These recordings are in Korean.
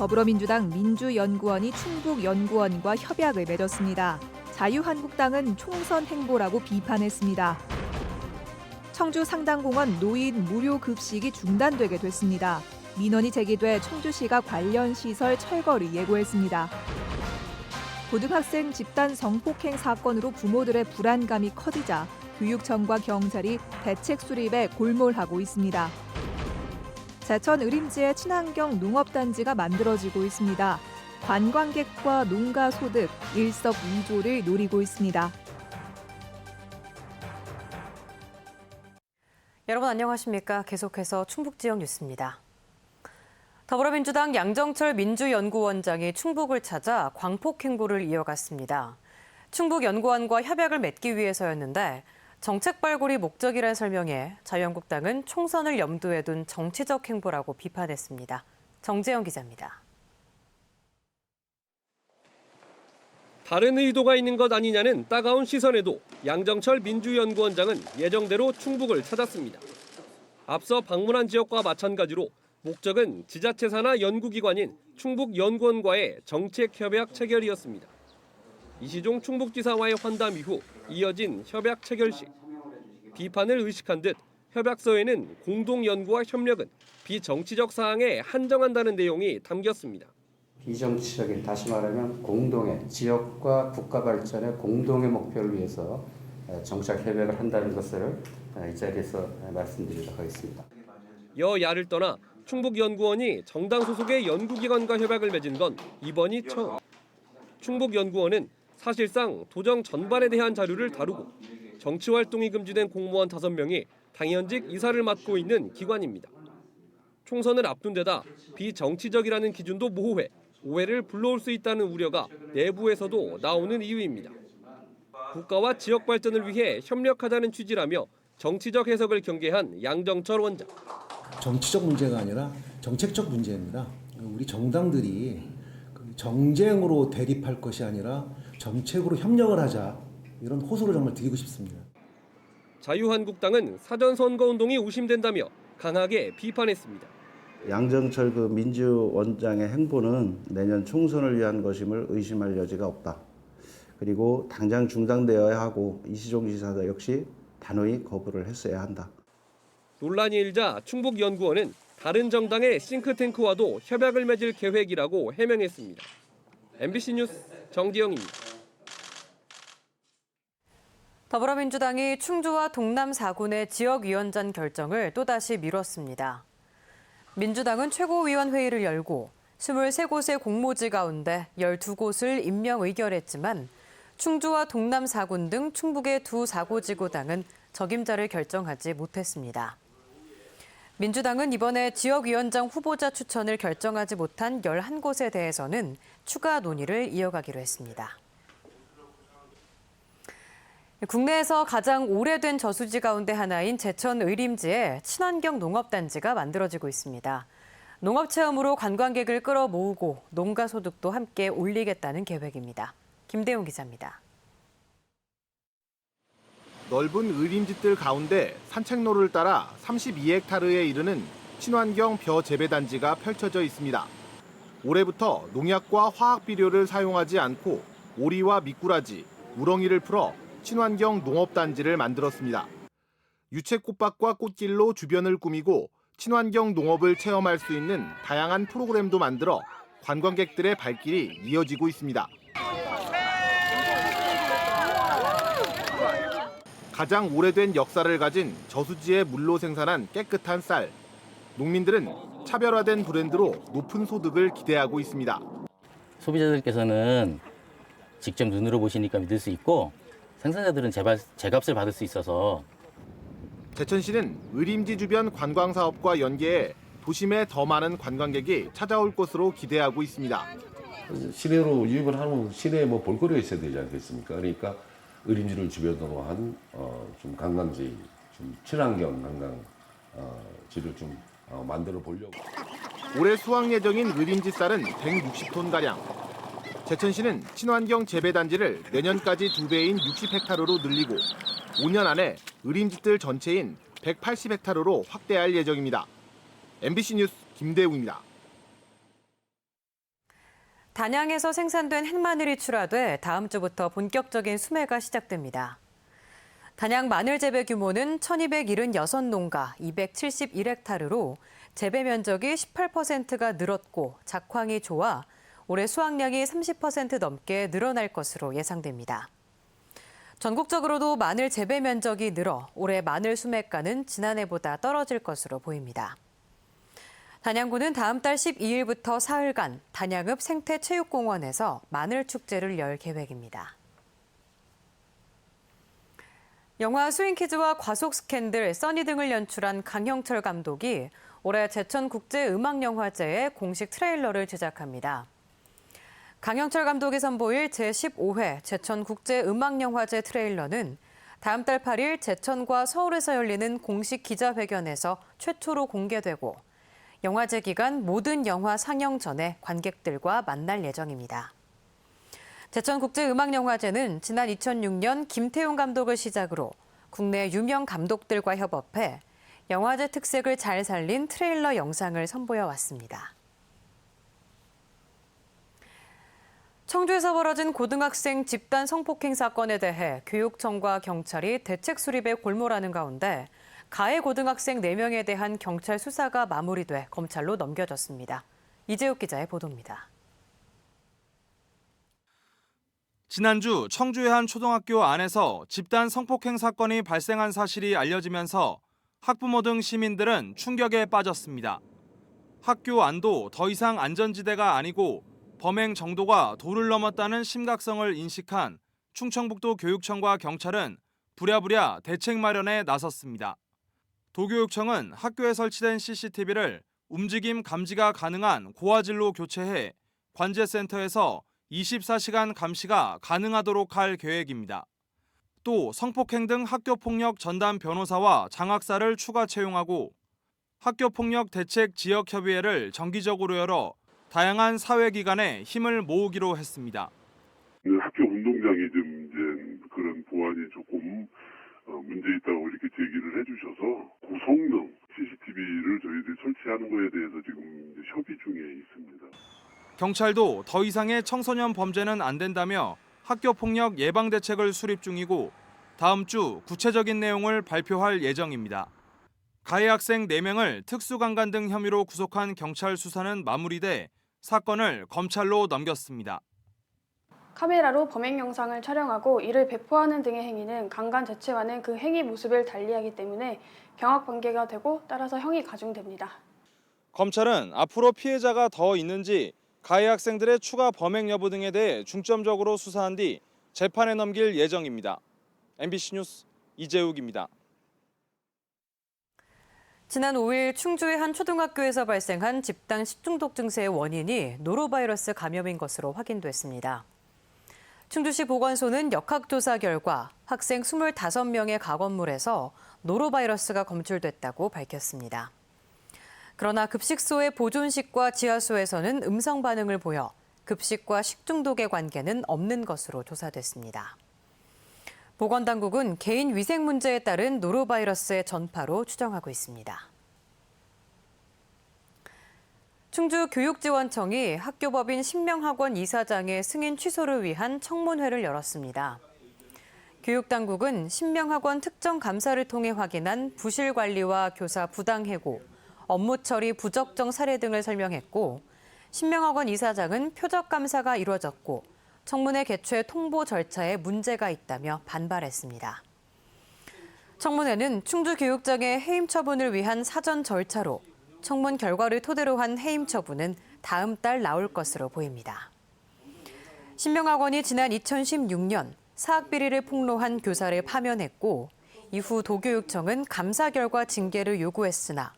더불어민주당 민주연구원이 충북연구원과 협약을 맺었습니다. 자유한국당은 총선 행보라고 비판했습니다. 청주 상당공원 노인 무료 급식이 중단되게 됐습니다. 민원이 제기돼 청주시가 관련 시설 철거를 예고했습니다. 고등학생 집단 성폭행 사건으로 부모들의 불안감이 커지자 교육청과 경찰이 대책 수립에 골몰하고 있습니다. 제천 의림지에 친환경 농업단지가 만들어지고 있습니다. 관광객과 농가 소득 일석이조를 노리고 있습니다. 여러분 안녕하십니까? 계속해서 충북 지역 뉴스입니다. 더불어민주당 양정철 민주연구원장이 충북을 찾아 광폭 행보를 이어갔습니다. 충북연구원과 협약을 맺기 위해서였는데 정책 발굴이 목적이란 설명에 자유한국당은 총선을 염두에 둔 정치적 행보라고 비판했습니다. 정재영 기자입니다. 다른 의도가 있는 것 아니냐는 따가운 시선에도 양정철 민주연구원장은 예정대로 충북을 찾았습니다. 앞서 방문한 지역과 마찬가지로 목적은 지자체 산하 연구기관인 충북연구원과의 정책협약 체결이었습니다. 이시종 충북지사와의 환담 이후 이어진 협약 체결식. 비판을 의식한 듯 협약서에는 공동연구와 협력은 비정치적 사항에 한정한다는 내용이 담겼습니다. 비정치적인, 다시 말하면 공동의 지역과 국가 발전의 공동의 목표를 위해서 정책 협약을 한다는 것을 이 자리에서 말씀드리도록 하겠습니다. 여야를 떠나 충북연구원이 정당 소속의 연구기관과 협약을 맺은 건 이번이 처음. 충북연구원은 사실상 도정 전반에 대한 자료를 다루고 정치활동이 금지된 공무원 5명이 당연직 이사를 맡고 있는 기관입니다. 총선을 앞둔 데다 비정치적이라는 기준도 모호해 오해를 불러올 수 있다는 우려가 내부에서도 나오는 이유입니다. 국가와 지역 발전을 위해 협력하자는 취지라며 정치적 해석을 경계한 양정철 원장. 정치적 문제가 아니라 정책적 문제입니다. 우리 정당들이 정쟁으로 대립할 것이 아니라 정책으로 협력을 하자, 이런 호소를 정말 드리고 싶습니다. 자유한국당은 사전선거운동이 의심된다며 강하게 비판했습니다. 양정철 민주원장의 행보는 내년 총선을 위한 것임을 의심할 여지가 없다. 그리고 당장 중단되어야 하고 이시종 지사 역시 단호히 거부를 했어야 한다. 논란이 일자 충북연구원은 다른 정당의 싱크탱크와도 협약을 맺을 계획이라고 해명했습니다. MBC 뉴스 정지영입니다. 더불어민주당이 충주와 동남 4군의 지역위원장 결정을 또다시 미뤘습니다. 민주당은 최고위원회의를 열고 23곳의 공모지 가운데 12곳을 임명 의결했지만 충주와 동남 4군 등 충북의 두 4고지구당은 적임자를 결정하지 못했습니다. 민주당은 이번에 지역위원장 후보자 추천을 결정하지 못한 11곳에 대해서는 추가 논의를 이어가기로 했습니다. 국내에서 가장 오래된 저수지 가운데 하나인 제천 의림지에 친환경 농업단지가 만들어지고 있습니다. 농업체험으로 관광객을 끌어모으고 농가 소득도 함께 올리겠다는 계획입니다. 김대용 기자입니다. 넓은 의림지들 가운데 산책로를 따라 32헥타르에 이르는 친환경 벼 재배단지가 펼쳐져 있습니다. 올해부터 농약과 화학 비료를 사용하지 않고 오리와 미꾸라지, 우렁이를 풀어 친환경 농업단지를 만들었습니다. 유채꽃밭과 꽃길로 주변을 꾸미고 친환경 농업을 체험할 수 있는 다양한 프로그램도 만들어 관광객들의 발길이 이어지고 있습니다. 가장 오래된 역사를 가진 저수지의 물로 생산한 깨끗한 쌀. 농민들은 차별화된 브랜드로 높은 소득을 기대하고 있습니다. 소비자들께서는 직접 눈으로 보시니까 믿을 수 있고 생산자들은 제값을 받을 수 있어서. 제천시는 의림지 주변 관광 사업과 연계해 도심에 더 많은 관광객이 찾아올 것으로 기대하고 있습니다. 시내로 유입을 하면 시내에 볼거리가 있어야 되지 않겠습니까? 그러니까 의림지를 주변으로 한 좀 관광지, 좀 친환경 관광지를 좀 만들어 보려고. 올해 수확 예정인 의림지 쌀은 160톤가량. 제천시는 친환경 재배단지를 내년까지 2배인 60헥타르로 늘리고 5년 안에 의림지들 전체인 180헥타르로 확대할 예정입니다. MBC 뉴스 김대웅입니다. 단양에서 생산된 햇마늘이 출하돼 다음 주부터 본격적인 수매가 시작됩니다. 단양 마늘 재배 규모는 1,276농가 271헥타르로 재배 면적이 18%가 늘었고 작황이 좋아 올해 수확량이 30% 넘게 늘어날 것으로 예상됩니다. 전국적으로도 마늘 재배 면적이 늘어 올해 마늘 수매가는 지난해보다 떨어질 것으로 보입니다. 단양구는 다음 달 12일부터 사흘간 단양읍 생태체육공원에서 마늘 축제를 열 계획입니다. 영화 스윙키즈와 과속 스캔들, 써니 등을 연출한 강형철 감독이 올해 제천국제음악영화제에 공식 트레일러를 제작합니다. 강형철 감독이 선보일 제15회 제천국제음악영화제 트레일러는 다음 달 8일 제천과 서울에서 열리는 공식 기자회견에서 최초로 공개되고 영화제 기간 모든 영화 상영 전에 관객들과 만날 예정입니다. 제천국제음악영화제는 지난 2006년 김태용 감독을 시작으로 국내 유명 감독들과 협업해 영화제 특색을 잘 살린 트레일러 영상을 선보여 왔습니다. 청주에서 벌어진 고등학생 집단 성폭행 사건에 대해 교육청과 경찰이 대책 수립에 골몰하는 가운데 가해 고등학생 4명에 대한 경찰 수사가 마무리돼 검찰로 넘겨졌습니다. 이재욱 기자의 보도입니다. 지난주 청주의 한 초등학교 안에서 집단 성폭행 사건이 발생한 사실이 알려지면서 학부모 등 시민들은 충격에 빠졌습니다. 학교 안도 더 이상 안전지대가 아니고 범행 정도가 도를 넘었다는 심각성을 인식한 충청북도 교육청과 경찰은 부랴부랴 대책 마련에 나섰습니다. 도교육청은 학교에 설치된 CCTV를 움직임 감지가 가능한 고화질로 교체해 관제센터에서 24시간 감시가 가능하도록 할 계획입니다. 또 성폭행 등 학교폭력 전담 변호사와 장학사를 추가 채용하고 학교폭력 대책 지역협의회를 정기적으로 열어 다양한 사회기관에 힘을 모으기로 했습니다. 학교 운동장이 좀 이제 그런 보안이 조금 문제 있다고 이렇게 제기를 해주셔서 고성능 CCTV를 저희들이 설치하는 거에 대해서 지금 이제 협의 중에 있습니다. 경찰도 더 이상의 청소년 범죄는 안 된다며 학교폭력 예방 대책을 수립 중이고 다음 주 구체적인 내용을 발표할 예정입니다. 가해 학생 4명을 특수강간 등 혐의로 구속한 경찰 수사는 마무리돼 사건을 검찰로 넘겼습니다. 카메라로 범행 영상을 촬영하고 이를 배포하는 등의 행위는 강간 자체와는 그 행위 모습을 달리하기 때문에 병역 관계가 되고 따라서 형이 가중됩니다. 검찰은 앞으로 피해자가 더 있는지 가해 학생들의 추가 범행 여부 등에 대해 중점적으로 수사한 뒤 재판에 넘길 예정입니다. MBC 뉴스 이재욱입니다. 지난 5일 충주의 한 초등학교에서 발생한 집단 식중독 증세의 원인이 노로바이러스 감염인 것으로 확인됐습니다. 충주시 보건소는 역학조사 결과 학생 25명의 가건물에서 노로바이러스가 검출됐다고 밝혔습니다. 그러나 급식소의 보존식과 지하수에서는 음성 반응을 보여 급식과 식중독의 관계는 없는 것으로 조사됐습니다. 보건당국은 개인 위생 문제에 따른 노로바이러스의 전파로 추정하고 있습니다. 충주교육지원청이 학교법인 신명학원 이사장의 승인 취소를 위한 청문회를 열었습니다. 교육당국은 신명학원 특정 감사를 통해 확인한 부실 관리와 교사 부당 해고, 업무 처리 부적정 사례 등을 설명했고 신명학원 이사장은 표적 감사가 이루어졌고 청문회 개최 통보 절차에 문제가 있다며 반발했습니다. 청문회는 충주교육청의 해임 처분을 위한 사전 절차로 청문 결과를 토대로 한 해임 처분은 다음 달 나올 것으로 보입니다. 신명학원이 지난 2016년 사학 비리를 폭로한 교사를 파면했고 이후 도교육청은 감사 결과 징계를 요구했으나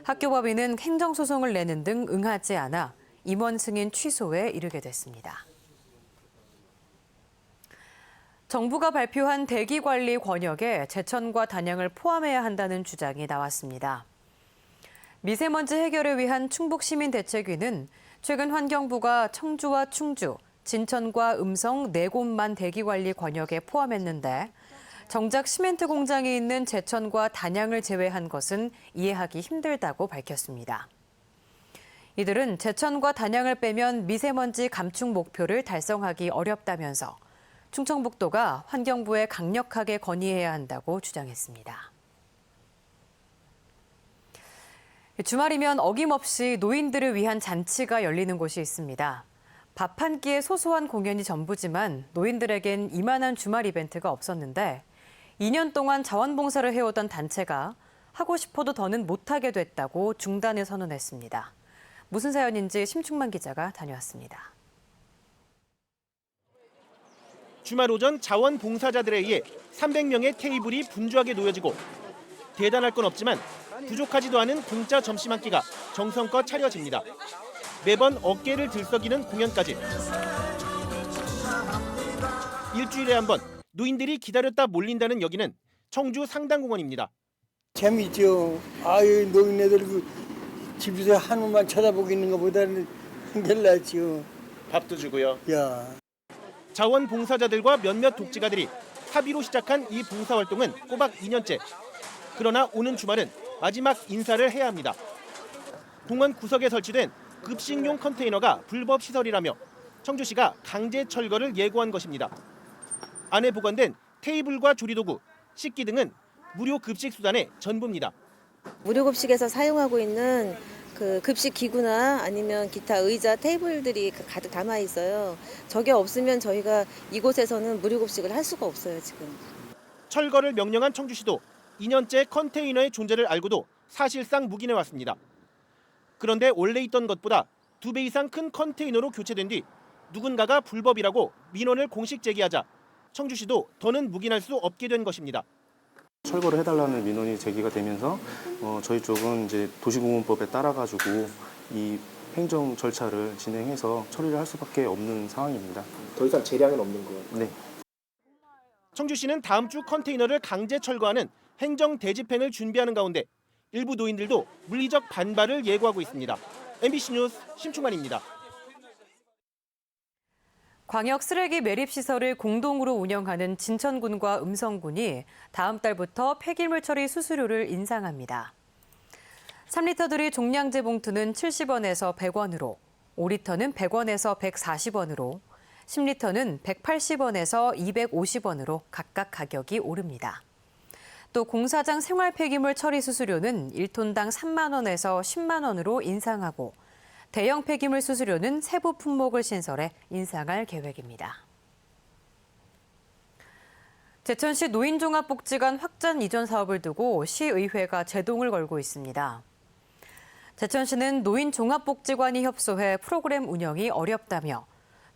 학교법인은 행정소송을 내는 등 응하지 않아 임원 승인 취소에 이르게 됐습니다. 정부가 발표한 대기관리 권역에 제천과 단양을 포함해야 한다는 주장이 나왔습니다. 미세먼지 해결을 위한 충북시민대책위는 최근 환경부가 청주와 충주, 진천과 음성 4곳만 대기관리 권역에 포함했는데 정작 시멘트 공장이 있는 제천과 단양을 제외한 것은 이해하기 힘들다고 밝혔습니다. 이들은 제천과 단양을 빼면 미세먼지 감축 목표를 달성하기 어렵다면서 충청북도가 환경부에 강력하게 건의해야 한다고 주장했습니다. 주말이면 어김없이 노인들을 위한 잔치가 열리는 곳이 있습니다. 밥 한 끼의 소소한 공연이 전부지만 노인들에겐 이만한 주말 이벤트가 없었는데 2년 동안 자원봉사를 해오던 단체가 하고 싶어도 더는 못하게 됐다고 중단을 선언했습니다. 무슨 사연인지 심충만 기자가 다녀왔습니다. 주말 오전 자원봉사자들에 의해 300명의 테이블이 분주하게 놓여지고 대단할 건 없지만 부족하지도 않은 공짜 점심 한 끼가 정성껏 차려집니다. 매번 어깨를 들썩이는 공연까지. 일주일에 한 번 노인들이 기다렸다 몰린다는 여기는 청주 상당공원입니다. 재밌죠. 아유, 노인네들 그 집에서 하늘만 쳐다보고 있는 것보다는 한결 낫죠. 밥도 주고요. 야. 자원봉사자들과 몇몇 독지가들이 합의로 시작한 이 봉사활동은 꼬박 2년째. 그러나 오는 주말은 마지막 인사를 해야 합니다. 공원 구석에 설치된 급식용 컨테이너가 불법 시설이라며 청주시가 강제 철거를 예고한 것입니다. 안에 보관된 테이블과 조리도구, 식기 등은 무료 급식 수단의 전부입니다. 무료 급식에서 사용하고 있는 그 급식 기구나 아니면 기타 의자, 테이블들이 가득 담아 있어요. 저게 없으면 저희가 이곳에서는 무료 급식을 할 수가 없어요, 지금. 철거를 명령한 청주시도 2년째 컨테이너의 존재를 알고도 사실상 묵인해 왔습니다. 그런데 원래 있던 것보다 2배 이상 큰 컨테이너로 교체된 뒤 누군가가 불법이라고 민원을 공식 제기하자 청주시도 더는 묵인할 수 없게 된 것입니다. 철거를 해달라는 민원이 제기가 되면서 저희 쪽은 이제 도시공원법에 따라가지고 이 행정 절차를 진행해서 처리를 할 수밖에 없는 상황입니다. 더 이상 재량은 없는 거예요? 네. 청주시는 다음 주 컨테이너를 강제 철거하는 행정 대집행을 준비하는 가운데 일부 노인들도 물리적 반발을 예고하고 있습니다. MBC 뉴스 심충만입니다. 광역 쓰레기 매립시설을 공동으로 운영하는 진천군과 음성군이 다음 달부터 폐기물 처리 수수료를 인상합니다. 3리터들이 종량제 봉투는 70원에서 100원으로, 5리터는 100원에서 140원으로, 10리터는 180원에서 250원으로 각각 가격이 오릅니다. 또 공사장 생활 폐기물 처리 수수료는 1톤당 3만 원에서 10만 원으로 인상하고 대형 폐기물 수수료는 세부 품목을 신설해 인상할 계획입니다. 제천시 노인종합복지관 확장 이전 사업을 두고 시의회가 제동을 걸고 있습니다. 제천시는 노인종합복지관이 협소해 프로그램 운영이 어렵다며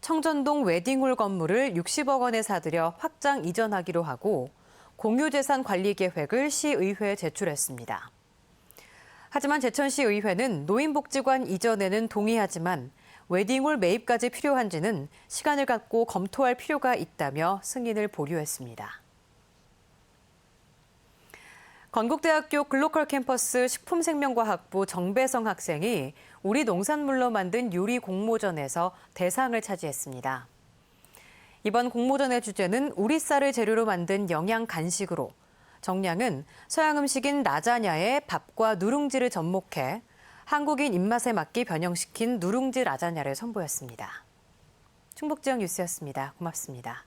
청전동 웨딩홀 건물을 60억 원에 사들여 확장 이전하기로 하고 공유재산 관리 계획을 시의회에 제출했습니다. 하지만 제천시의회는 노인복지관 이전에는 동의하지만 웨딩홀 매입까지 필요한지는 시간을 갖고 검토할 필요가 있다며 승인을 보류했습니다. 건국대학교 글로컬 캠퍼스 식품생명과학부 정배성 학생이 우리 농산물로 만든 요리 공모전에서 대상을 차지했습니다. 이번 공모전의 주제는 우리 쌀을 재료로 만든 영양 간식으로 정량은 서양 음식인 라자냐에 밥과 누룽지를 접목해 한국인 입맛에 맞게 변형시킨 누룽지 라자냐를 선보였습니다. 충북지역 뉴스였습니다. 고맙습니다.